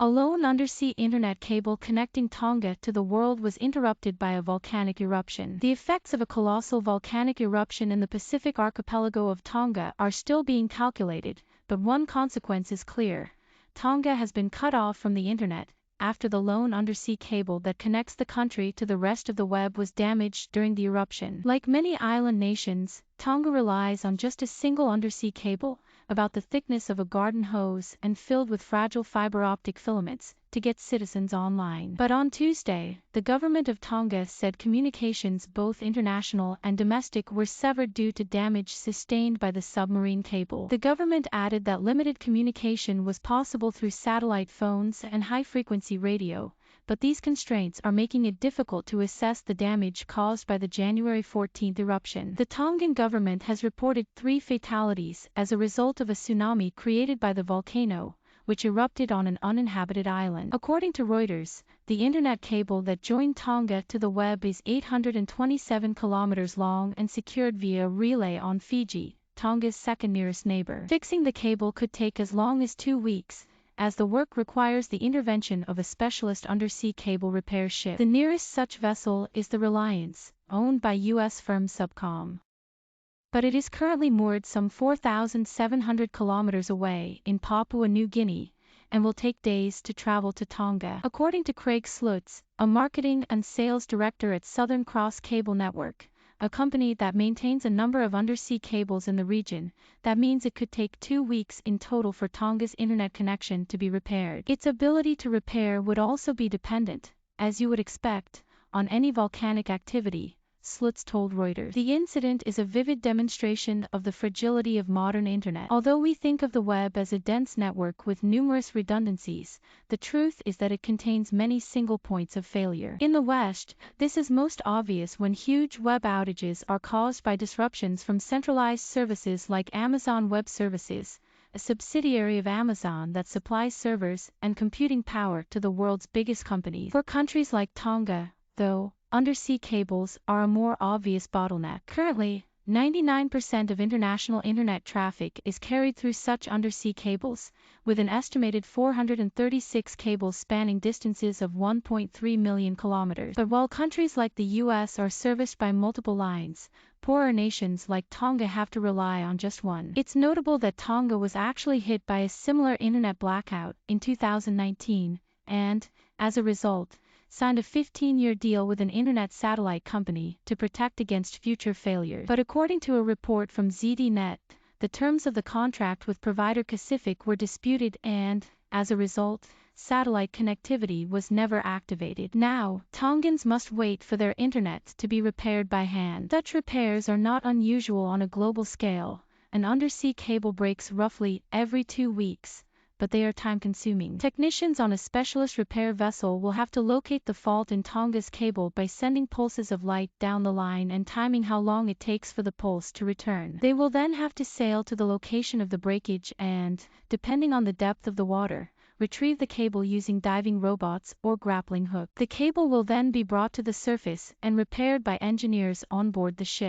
A lone undersea internet cable connecting Tonga to the world was interrupted by a volcanic eruption. The effects of a colossal volcanic eruption in the Pacific archipelago of Tonga are still being calculated, but one consequence is clear. Tonga has been cut off from the internet after the lone undersea cable that connects the country to the rest of the web was damaged during the eruption. Like many island nations, Tonga relies on just a single undersea cable, about the thickness of a garden hose and filled with fragile fiber optic filaments, to get citizens online. But on Tuesday, the government of Tonga said communications, both international and domestic, were severed due to damage sustained by the submarine cable. The government added that limited communication was possible through satellite phones and high-frequency radio, but these constraints are making it difficult to assess the damage caused by the January 14 eruption. The Tongan government has reported 3 fatalities as a result of a tsunami created by the volcano, which erupted on an uninhabited island. According to Reuters, the internet cable that joined Tonga to the web is 827 kilometers long and secured via a relay on Fiji, Tonga's second nearest neighbor. Fixing the cable could take as long as 2 weeks, as the work requires the intervention of a specialist undersea cable repair ship. The nearest such vessel is the Reliance, owned by U.S. firm Subcom. But it is currently moored some 4,700 kilometers away in Papua New Guinea, and will take days to travel to Tonga. According to Craig Slutz, a marketing and sales director at Southern Cross Cable Network, a company that maintains a number of undersea cables in the region, that means it could take 2 weeks in total for Tonga's internet connection to be repaired. Its ability to repair would also be dependent, as you would expect, on any volcanic activity, Slutz told Reuters. The incident is a vivid demonstration of the fragility of modern internet. Although we think of the web as a dense network with numerous redundancies, the truth is that it contains many single points of failure. In the West, this is most obvious when huge web outages are caused by disruptions from centralized services like Amazon Web Services, a subsidiary of Amazon that supplies servers and computing power to the world's biggest companies. For countries like Tonga, though, undersea cables are a more obvious bottleneck. Currently, 99% of international internet traffic is carried through such undersea cables, with an estimated 436 cables spanning distances of 1.3 million kilometers. But while countries like the US are serviced by multiple lines, poorer nations like Tonga have to rely on just one. It's notable that Tonga was actually hit by a similar internet blackout in 2019, and, as a result, signed a 15-year deal with an internet satellite company to protect against future failures. But according to a report from ZDNet, the terms of the contract with provider Pacific were disputed and, as a result, satellite connectivity was never activated. Now, Tongans must wait for their internet to be repaired by hand. Such repairs are not unusual on a global scale. An undersea cable breaks roughly every 2 weeks, but they are time-consuming. Technicians on a specialist repair vessel will have to locate the fault in Tonga's cable by sending pulses of light down the line and timing how long it takes for the pulse to return. They will then have to sail to the location of the breakage and, depending on the depth of the water, retrieve the cable using diving robots or grappling hook. The cable will then be brought to the surface and repaired by engineers on board the ship.